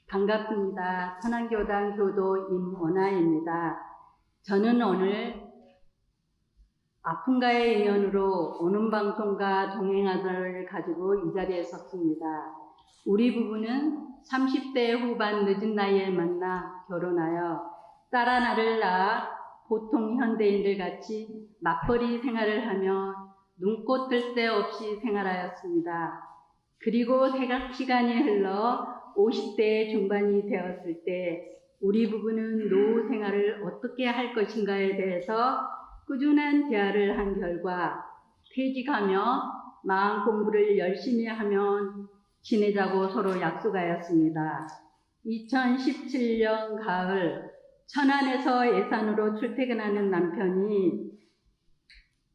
반갑습니다. 천안교당 교도 임원아입니다. 저는 오늘 아픔과의 인연으로 오는 방송과 동행하다를 가지고 이 자리에 섰습니다. 우리 부부는 30대 후반 늦은 나이에 만나 결혼하여 딸 하나를 낳아 보통 현대인들 같이 맞벌이 생활을 하며 눈꽃 뜰 새 없이 생활하였습니다. 그리고 시간이 흘러 50대 중반이 되었을 때 우리 부부는 노후 생활을 어떻게 할 것인가에 대해서 꾸준한 대화를 한 결과 퇴직하며 마음 공부를 열심히 하면 지내자고 서로 약속하였습니다. 2017년 가을 천안에서 예산으로 출퇴근하는 남편이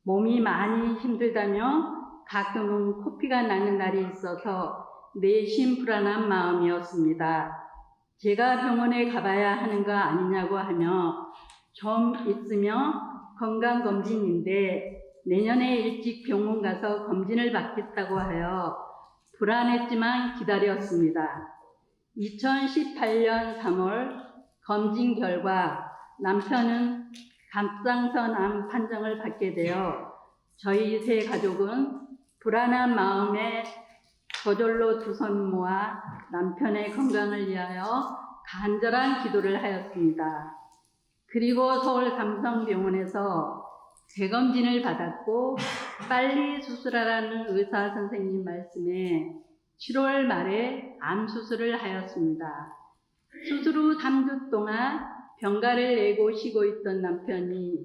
몸이 많이 힘들다며 가끔은 코피가 나는 날이 있어서 내심 불안한 마음이었습니다. 제가 병원에 가봐야 하는 거 아니냐고 하며 좀 있으면 건강검진인데 내년에 일찍 병원 가서 검진을 받겠다고 하여 불안했지만 기다렸습니다. 2018년 3월 검진 결과 남편은 갑상선 암 판정을 받게 되어 저희 세 가족은 불안한 마음에 저절로 두 손 모아 남편의 건강을 위하여 간절한 기도를 하였습니다. 그리고 서울 삼성병원에서 재검진을 받았고 빨리 수술하라는 의사 선생님 말씀에 7월 말에 암 수술을 하였습니다. 수술 후 3주 동안 병가를 내고 쉬고 있던 남편이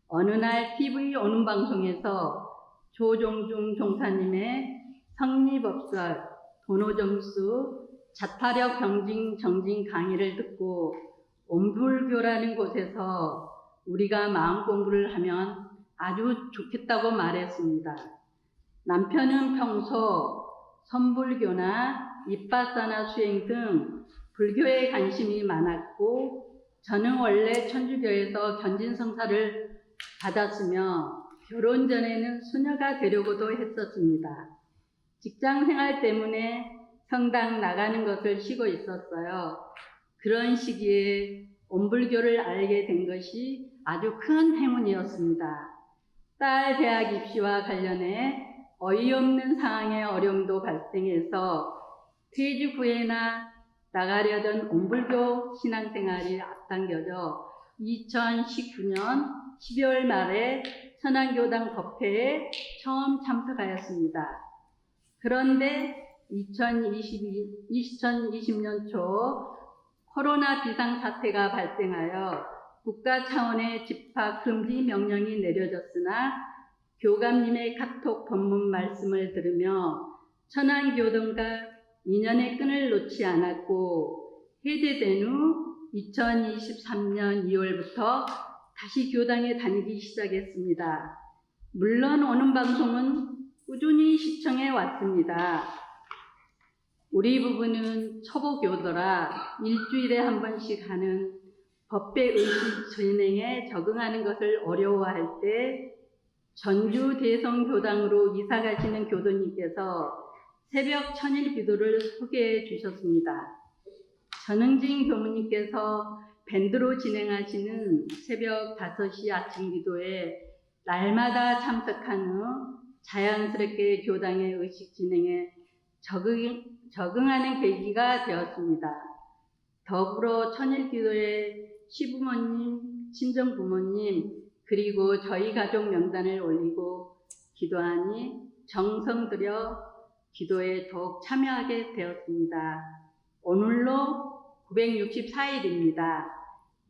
어느 날 TV 오는 방송에서 조종중 종사님의 성리법설, 도노점수, 자타력 정진 강의를 듣고 온불교라는 곳에서 우리가 마음 공부를 하면 아주 좋겠다고 말했습니다. 남편은 평소 선불교나 입바사나 수행 등 불교에 관심이 많았고 저는 원래 천주교에서 견진성사를 받았으며 결혼 전에는 수녀가 되려고도 했었습니다. 직장 생활 때문에 성당 나가는 것을 쉬고 있었어요. 그런 시기에 온불교를 알게 된 것이 아주 큰 행운이었습니다. 딸 대학 입시와 관련해 어이없는 상황에 어려움도 발생해서 퇴직 후에나 나가려던 온불교 신앙생활이 앞당겨져 2019년 12월 말에 천안교당 법회에 처음 참석하였습니다. 그런데 2020년 초 코로나 비상사태가 발생하여 국가 차원의 집합 금지 명령이 내려졌으나 교감님의 카톡 법문 말씀을 들으며 천안교당과 인연의 끈을 놓지 않았고 해제된 후 2023년 2월부터 다시 교당에 다니기 시작했습니다. 물론 오는 방송은 꾸준히 시청해 왔습니다. 우리 부부는 초보교도라 일주일에 한 번씩 하는 법배 의식 진행에 적응하는 것을 어려워할 때 전주 대성교당으로 이사 가시는 교도님께서 새벽 천일 기도를 소개해 주셨습니다. 전응진 교무님께서 밴드로 진행하시는 새벽 5시 아침 기도에 날마다 참석한 후 자연스럽게 교당의 의식 진행에 적응하는 계기가 되었습니다. 더불어 천일 기도에 시부모님, 친정부모님, 그리고 저희 가족 명단을 올리고 기도하니 정성 들여 기도에 더욱 참여하게 되었습니다. 오늘로 964일입니다.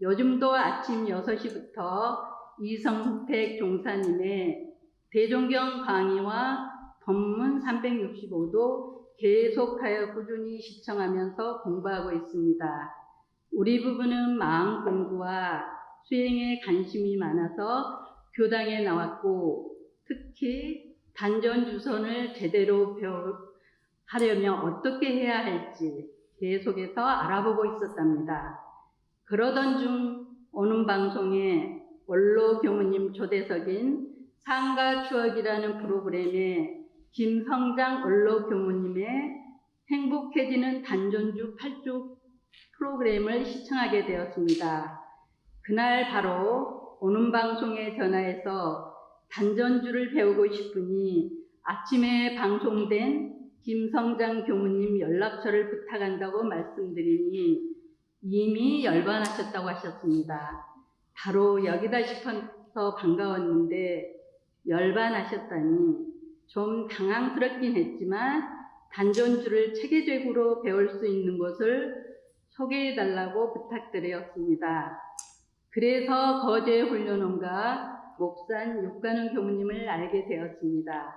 요즘도 아침 6시부터 이성택 종사님의 대종경 강의와 법문 365도 계속하여 꾸준히 시청하면서 공부하고 있습니다. 우리 부부는 마음 공부와 수행에 관심이 많아서 교당에 나왔고 특히 단전 주선을 제대로 하려면 어떻게 해야 할지 계속해서 알아보고 있었답니다. 그러던 중 오는 방송에 원로 교무님 초대석인 삶과 추억이라는 프로그램에 김성장 원로 교무님의 행복해지는 단전주 8주 프로그램을 시청하게 되었습니다. 그날 바로 오는 방송에 전화해서 단전주를 배우고 싶으니 아침에 방송된 김성장 교무님 연락처를 부탁한다고 말씀드리니 이미 열반하셨다고 하셨습니다. 바로 여기다 싶어서 반가웠는데 열반하셨다니 좀 당황스럽긴 했지만 단전주를 체계적으로 배울 수 있는 곳을 소개해달라고 부탁드렸습니다. 그래서 거제 훈련원과 목산 육관원 교무님을 알게 되었습니다.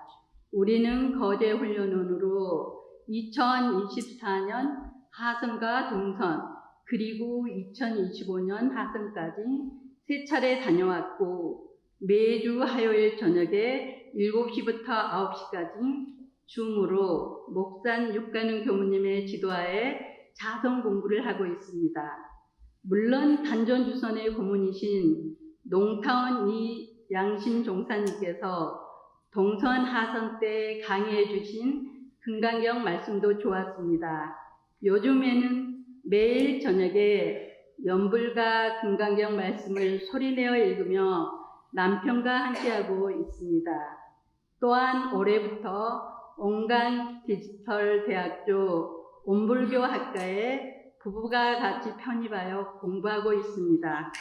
우리는 거제 훈련원으로 2024년 하성과 등선 그리고 2025년 하성까지 3차례 다녀왔고 매주 화요일 저녁에 7시부터 9시까지 줌으로 목산 육관원 교무님의 지도하에 자성 공부를 하고 있습니다. 물론 단전주선의 고문이신 농타원 이양신 종사님께서 동선 하선 때 강의해 주신 금강경 말씀도 좋았습니다. 요즘에는 매일 저녁에 연불과 금강경 말씀을 소리내어 읽으며 남편과 함께하고 있습니다. 또한 올해부터 온강 디지털 대학교 온불교 학과에 부부가 같이 편입하여 공부하고 있습니다.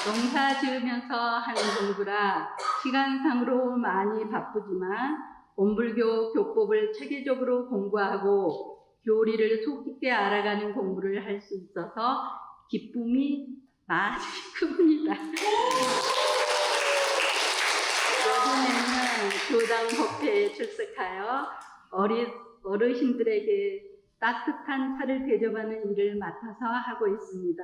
농사 지으면서 하는 공부라 시간상으로 많이 바쁘지만 온불교 교법을 체계적으로 공부하고 교리를 속 깊게 알아가는 공부를 할 수 있어서 기쁨이 많이 큽니다. 요즘에는 교당 법회에 출석하여 어르신들에게 따뜻한 차를 대접하는 일을 맡아서 하고 있습니다.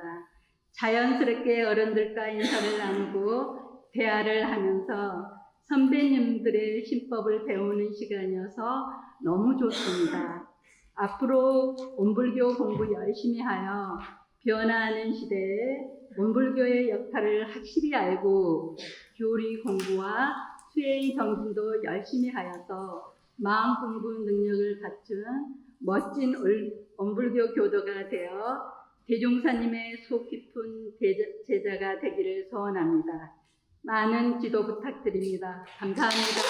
자연스럽게 어른들과 인사를 나누고 대화를 하면서 선배님들의 신법을 배우는 시간이어서 너무 좋습니다. 앞으로 온불교 공부 열심히 하여 변화하는 시대에 온불교의 역할을 확실히 알고 교리 공부와 수행 정진도 열심히 하여서 마음 공부 능력을 갖춘 멋진 온불교 교도가 되어 대종사님의 속 깊은 제자가 되기를 소원합니다. 많은 지도 부탁드립니다. 감사합니다.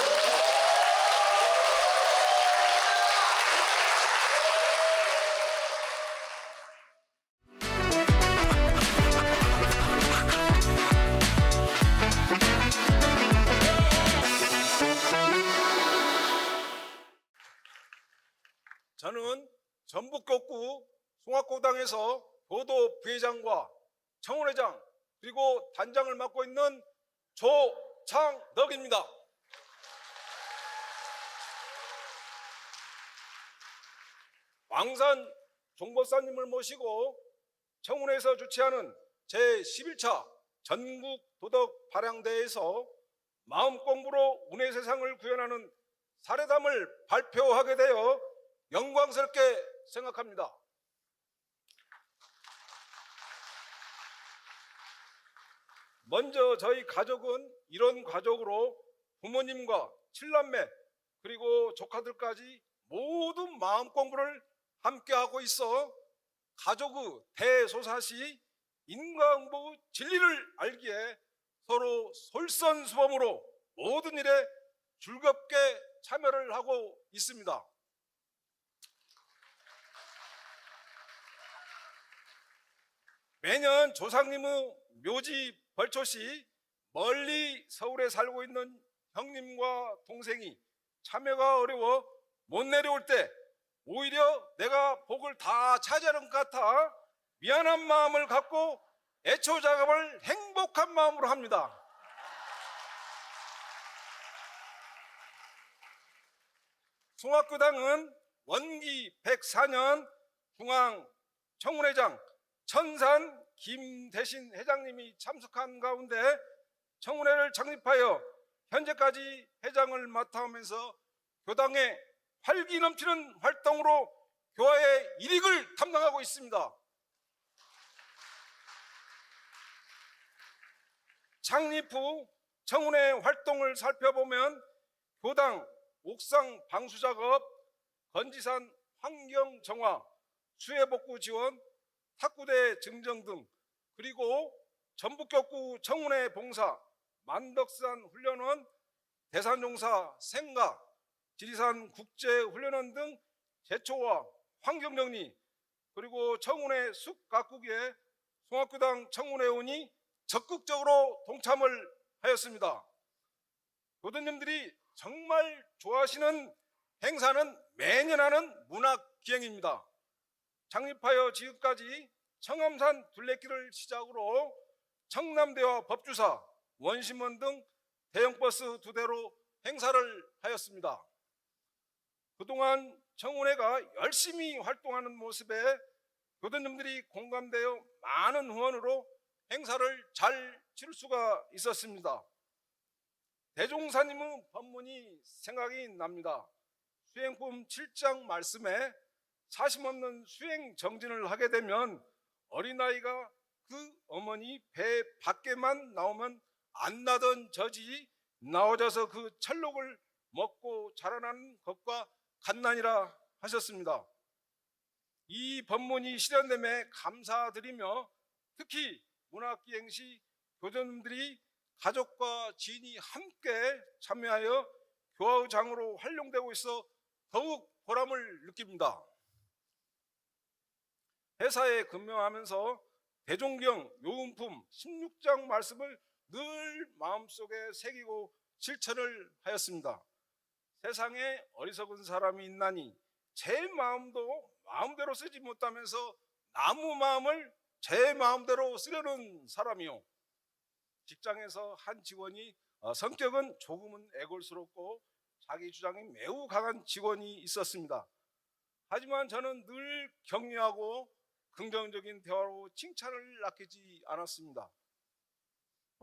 저는 전북교구 송악고당에서 교도 부회장과 청원회장 그리고 단장을 맡고 있는 조창덕입니다. 왕산 종법사님을 모시고 청운에서 주최하는 제11차 전국 도덕 발양대회에서 마음 공부로 운의 세상을 구현하는 사례담을 발표하게 되어 영광스럽게 생각합니다. 먼저 저희 가족은 이런 가족으로 부모님과 7남매 그리고 조카들까지 모두 마음 공부를 함께하고 있어 가족의 대소사시 인과응보의 진리를 알기에 서로 솔선수범으로 모든 일에 즐겁게 참여를 하고 있습니다. 매년 조상님의 묘지 벌초시 멀리 서울에 살고 있는 형님과 동생이 참여가 어려워 못 내려올 때 오히려 내가 복을 다 차지하는 것 같아 미안한 마음을 갖고 애초 작업을 행복한 마음으로 합니다. 송악교당은 원기 104년 중앙 청운회장 천산 김대신 회장님이 참석한 가운데 청운회를 창립하여 현재까지 회장을 맡아오면서 교당의 활기 넘치는 활동으로 교화의 일익을 담당하고 있습니다. 창립 후 청운회 활동을 살펴보면 교당 옥상 방수 작업, 건지산 환경 정화, 수해복구 지원, 탁구대 증정 등, 그리고 전북격구 청운회 봉사, 만덕산 훈련원, 대산용사 생가, 지리산 국제훈련원 등 제초와 환경정리, 그리고 청운회 숲 가꾸기에 송학교당 청운회원이 적극적으로 동참을 하였습니다. 교도님들이 정말 좋아하시는 행사는 매년 하는 문학기행입니다. 창립하여 지금까지 청암산 둘레길을 시작으로 청남대와 법주사, 원심원 등 대형버스 2대로 행사를 하였습니다. 그동안 청운회가 열심히 활동하는 모습에 교도님들이 공감되어 많은 후원으로 행사를 잘 치를 수가 있었습니다. 대종사님의 법문이 생각이 납니다. 수행품 7장 말씀에 사심 없는 수행 정진을 하게 되면 어린아이가 그 어머니 배 밖에만 나오면 안 나던 젖이 나오져서 그 철록을 먹고 자라나는 것과 같나니라 하셨습니다. 이 법문이 실현됨에 감사드리며 특히 문학기행 시 교도님들이 가족과 지인이 함께 참여하여 교화의 장으로 활용되고 있어 더욱 보람을 느낍니다. 회사에 근무하면서 대종경 요운품 16장 말씀을 늘 마음속에 새기고 실천을 하였습니다. 세상에 어리석은 사람이 있나니 제 마음도 마음대로 쓰지 못하면서 남의 마음을 제 마음대로 쓰려는 사람이요. 직장에서 한 직원이 성격은 조금은 애골스럽고 자기 주장이 매우 강한 직원이 있었습니다. 하지만 저는 늘 격려하고 긍정적인 대화로 칭찬을 아끼지 않았습니다.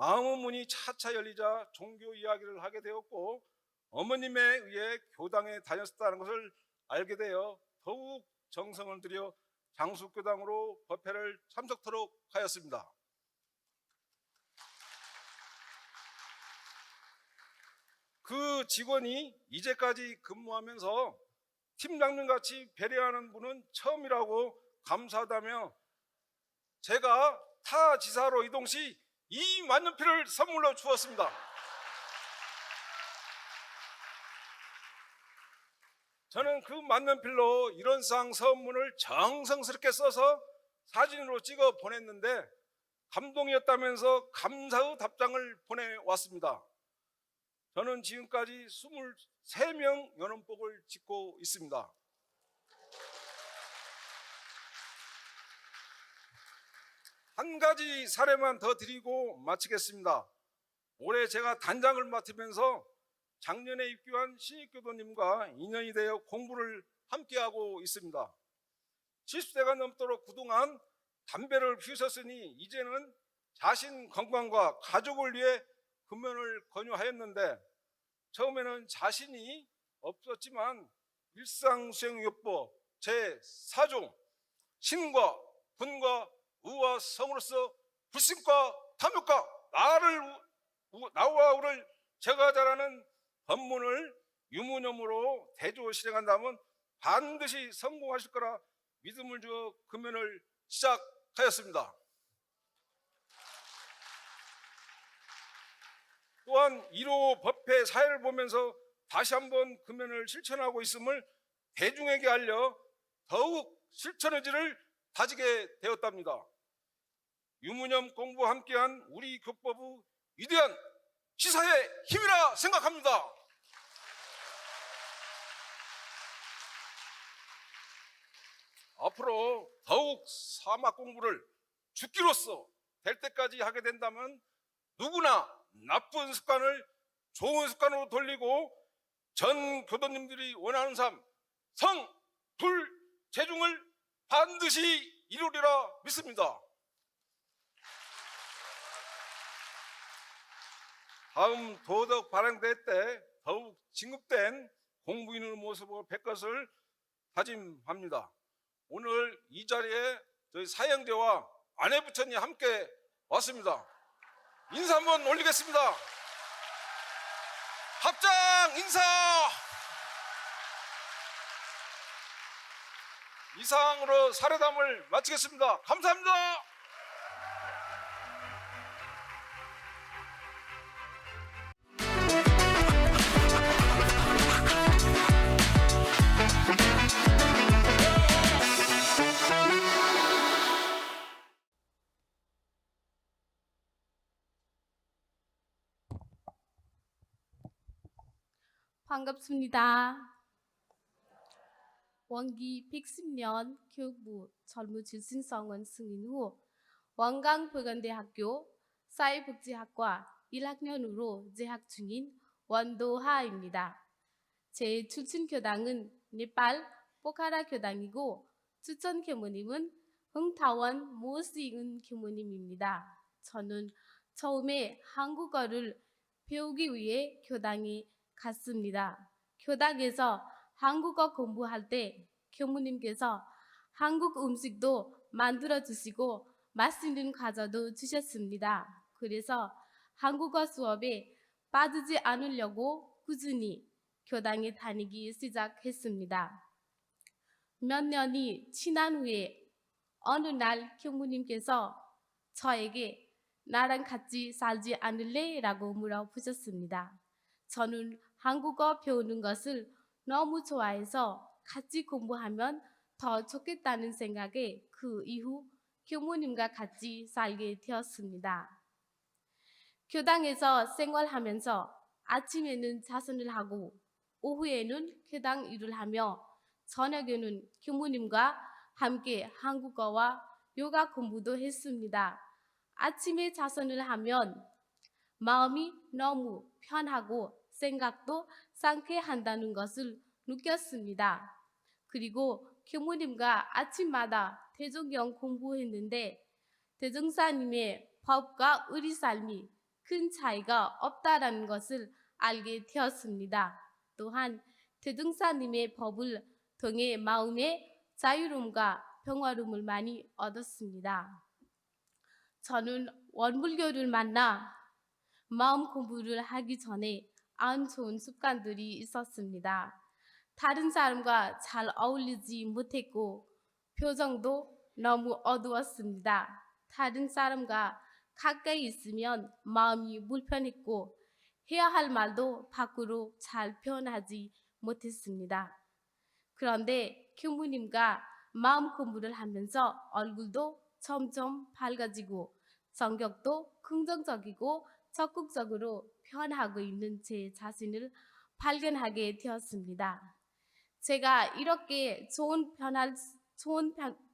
마음의 문이 차차 열리자 종교 이야기를 하게 되었고 어머님에 의해 교당에 다녔다는 것을 알게 되어 더욱 정성을 들여 장수교당으로 법회를 참석토록 하였습니다. 그 직원이 이제까지 근무하면서 팀장님같이 배려하는 분은 처음이라고 감사하다며 제가 타 지사로 이동 시 이 만년필을 선물로 주었습니다. 저는 그 만년필로 이런상 서문을 정성스럽게 써서 사진으로 찍어 보냈는데 감동이었다면서 감사의 답장을 보내왔습니다. 저는 지금까지 23명 연원복을 짓고 있습니다. 한 가지 사례만 더 드리고 마치겠습니다. 올해 제가 단장을 맡으면서 작년에 입교한 신입교도님과 인연이 되어 공부를 함께하고 있습니다. 70세가 넘도록 그동안 담배를 피우셨으니 이제는 자신 건강과 가족을 위해 금연을 권유하였는데 처음에는 자신이 없었지만 일상수행요법 제4종 신과 분과 의와 성으로서 불신과 탐욕과 나와 우를 제거하자라는 법문을 유무념으로 대조 실행한다면 반드시 성공하실 거라 믿음을 주어 금연을 시작하였습니다. 또한 1호 법회 사회를 보면서 다시 한번 금연을 실천하고 있음을 대중에게 알려 더욱 실천 의지를 다지게 되었답니다. 유무념 공부와 함께한 우리 교법의 위대한 시사의 힘이라 생각합니다. 앞으로 더욱 사막 공부를 죽기로써 될 때까지 하게 된다면 누구나 나쁜 습관을 좋은 습관으로 돌리고 전 교도님들이 원하는 삶, 성, 불, 재중을 반드시 이루리라 믿습니다. 다음 도덕 발행대 때 더욱 진급된 공부인의 모습을 뵐 것을 다짐합니다. 오늘 이 자리에 저희 사형제와 아내 부처님 함께 왔습니다. 인사 한번 올리겠습니다. 합장 인사! 이상으로 사례담을 마치겠습니다. 감사합니다. 반갑습니다. 원기 110년 교육부 젊은출신성원 승인 후 원광보건대학교 사회복지학과 1학년으로 재학 중인 원도하입니다. 제 출신 교당은 네팔 포카라 교당이고 추천 교무님은 흥타원 모시은 교무님입니다. 저는 처음에 한국어를 배우기 위해 교당에 갔습니다. 교당에서 한국어 공부할 때 교무님께서 한국 음식도 만들어 주시고 맛있는 과자도 주셨습니다. 그래서 한국어 수업에 빠지지 않으려고 꾸준히 교당에 다니기 시작했습니다. 몇 년이 지난 후에 어느 날 교무님께서 저에게 나랑 같이 살지 않을래? 라고 물어보셨습니다. 저는 한국어 배우는 것을 너무 좋아해서 같이 공부하면 더 좋겠다는 생각에 그 이후 교무님과 같이 살게 되었습니다. 교당에서 생활하면서 아침에는 자선을 하고 오후에는 교당 일을 하며 저녁에는 교무님과 함께 한국어와 요가 공부도 했습니다. 아침에 자선을 하면 마음이 너무 편하고 생각도 상쾌한다는 것을 느꼈습니다. 그리고 교무님과 아침마다 대종경 공부했는데 대종사님의 법과 우리 삶이 큰 차이가 없다라는 것을 알게 되었습니다. 또한 대종사님의 법을 통해 마음의 자유로움과 평화로움을 많이 얻었습니다. 저는 원불교를 만나 마음 공부를 하기 전에 안 좋은 습관들이 있었습니다. 다른 사람과 잘 어울리지 못했고 표정도 너무 어두웠습니다. 다른 사람과 가까이 있으면 마음이 불편했고 해야 할 말도 밖으로 잘 표현하지 못했습니다. 그런데 교무님과 마음 공부를 하면서 얼굴도 점점 밝아지고 성격도 긍정적이고 적극적으로 변하고 있는 제 자신을 발견하게 되었습니다. 제가 이렇게 좋은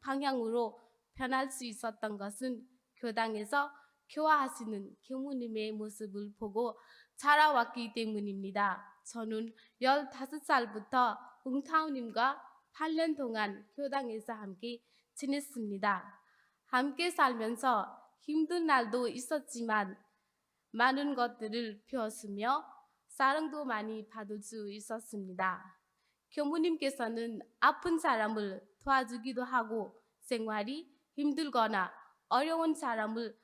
방향으로 변할 수 있었던 것은 교당에서 교화하시는 교무님의 모습을 보고 자라왔기 때문입니다. 저는 15살부터 웅타오님과 8년 동안 교당에서 함께 지냈습니다. 함께 살면서 힘든 날도 있었지만 많은 것들을 배웠으며 사랑도 많이 받을 수 있었습니다. 교무님께서는 아픈 사람을 도와주기도 하고 생활이 힘들거나 어려운 사람을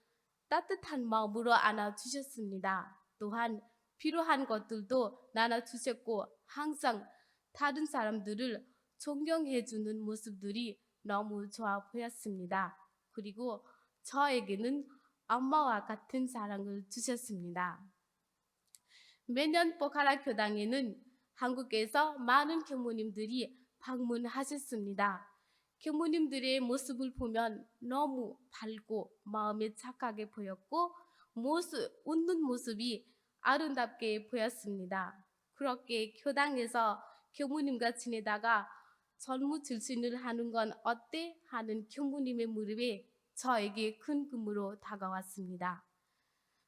따뜻한 마음으로 안아주셨습니다. 또한 필요한 것들도 나눠주셨고 항상 다른 사람들을 존경해주는 모습들이 너무 좋아 보였습니다. 그리고 저에게는 엄마와 같은 사랑을 주셨습니다. 매년 포카라 교당에는 한국에서 많은 교무님들이 방문하셨습니다. 교무님들의 모습을 보면 너무 밝고 마음에 착하게 보였고 웃는 모습이 아름답게 보였습니다. 그렇게 교당에서 교무님과 지내다가 젊은출신을 하는 건 어때? 하는 교무님의 무릎에 저에게 큰 꿈으로 다가왔습니다.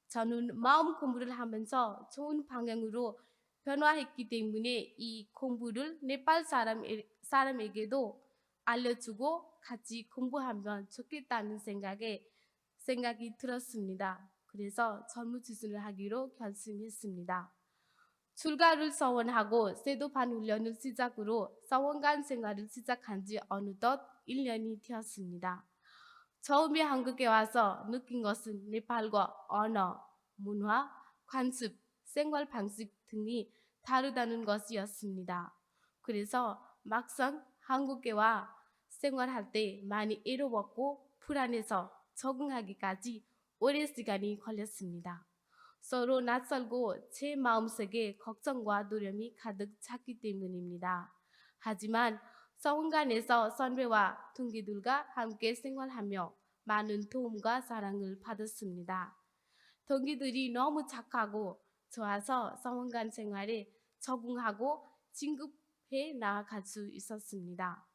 저는 마음 공부를 하면서 좋은 방향으로 변화했기 때문에 이 공부를 네팔 사람에게도 알려주고 같이 공부하면 좋겠다는 생각이 들었습니다. 그래서 젊은출신을 하기로 결심했습니다. 출가를 서원하고 세도반 훈련을 시작으로 서원관 생활을 시작한 지 어느덧 1년이 되었습니다. 처음에 한국에 와서 느낀 것은 네팔과 언어, 문화, 관습, 생활 방식 등이 다르다는 것이었습니다. 그래서 막상 한국에 와 생활할 때 많이 외로웠고 불안해서 적응하기까지 오랜 시간이 걸렸습니다. 서로 낯설고 제 마음속에 걱정과 두려움이 가득 찼기 때문입니다. 하지만 서원관에서 선배와 동기들과 함께 생활하며 많은 도움과 사랑을 받았습니다. 동기들이 너무 착하고 좋아서 서원관 생활에 적응하고 진급해 나아갈 수 있었습니다.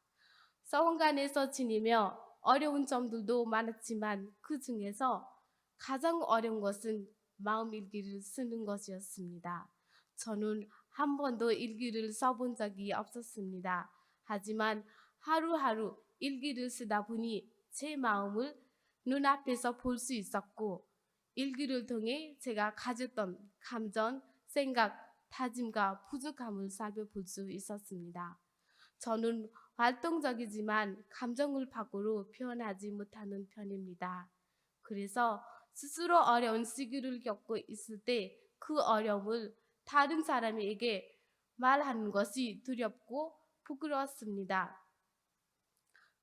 서원관에서 지내며 어려운 점들도 많았지만 그 중에서 가장 어려운 것은 마음 일기를 쓰는 것이었습니다. 저는 한 번도 일기를 써본 적이 없었습니다. 하지만 하루하루 일기를 쓰다 보니 제 마음을 눈앞에서 볼 수 있었고 일기를 통해 제가 가졌던 감정, 생각, 다짐과 부족함을 살펴볼 수 있었습니다. 저는 활동적이지만 감정을 밖으로 표현하지 못하는 편입니다. 그래서 스스로 어려운 시기를 겪고 있을 때 그 어려움을 다른 사람에게 말하는 것이 두렵고 부끄러웠습니다.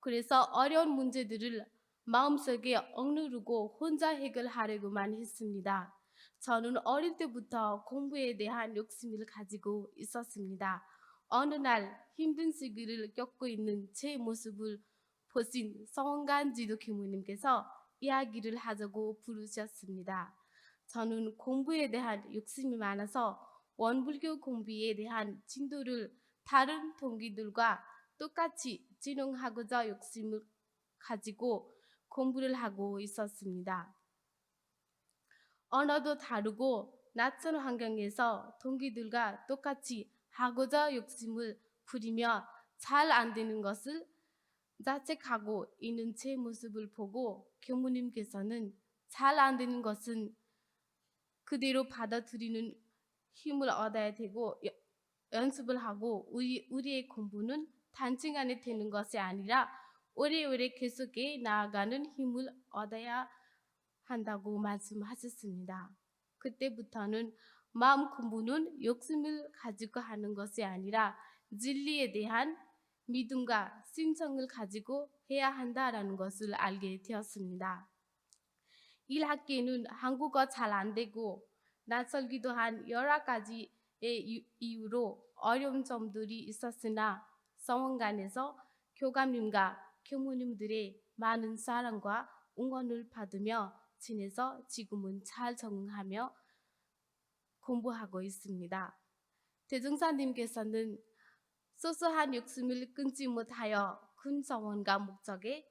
그래서 어려운 문제들을 마음속에 억누르고 혼자 해결하려고만 했습니다. 저는 어릴 때부터 공부에 대한 욕심을 가지고 있었습니다. 어느 날 힘든 시기를 겪고 있는 제 모습을 보신 서원관 지도 교무님께서 이야기를 하자고 부르셨습니다. 저는 공부에 대한 욕심이 많아서 원불교 공부에 대한 진도를 다른 동기들과 똑같이 진행하고자 욕심을 가지고 공부를 하고 있었습니다. 언어도 다르고 낯선 환경에서 동기들과 똑같이 하고자 욕심을 부리며 잘 안 되는 것을 자책하고 있는 제 모습을 보고 교무님께서는 잘 안 되는 것은 그대로 받아들이는 힘을 얻어야 되고 연습을 하고 우리의 공부는 단시간에 되는 것이 아니라 오래오래 계속해 나아가는 힘을 얻어야 한다고 말씀하셨습니다. 그때부터는 마음 공부는 욕심을 가지고 하는 것이 아니라 진리에 대한 믿음과 신청을 가지고 해야 한다라는 것을 알게 되었습니다. 1학기에는 한국어 잘 안 되고 낯설기도 한 여러 가지의 이유로 어려운 점들이 있었으나 서원관에서 교감님과 교무님들의 많은 사랑과 응원을 받으며 지내서 지금은 잘 적응하며 공부하고 있습니다. 대종사님께서는 소소한 욕심을 끊지 못하여 큰 서원과 목적에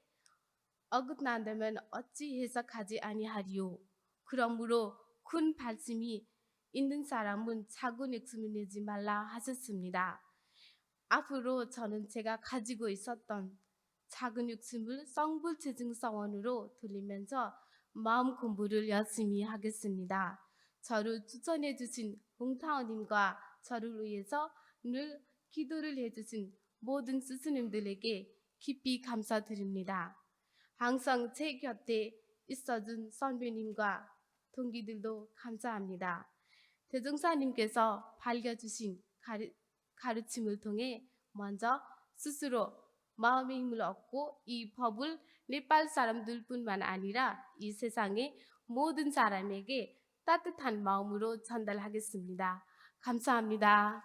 어긋난다면 어찌 해석하지 아니하리요. 그러므로 큰 발심이 있는 사람은 작은 욕심을 내지 말라 하셨습니다. 앞으로 저는 제가 가지고 있었던 작은 욕심을 성불체증 서원으로 돌리면서 마음 공부를 열심히 하겠습니다. 저를 추천해 주신 홍타원님과 저를 위해서 늘 기도를 해주신 모든 스승님들에게 깊이 감사드립니다. 항상 제 곁에 있어준 선배님과 동기들도 감사합니다. 대종사님께서 밝혀주신 가르침을 통해 먼저 스스로 마음의 힘을 얻고 이 법을 네팔 사람들뿐만 아니라 이 세상의 모든 사람에게 따뜻한 마음으로 전달하겠습니다. 감사합니다.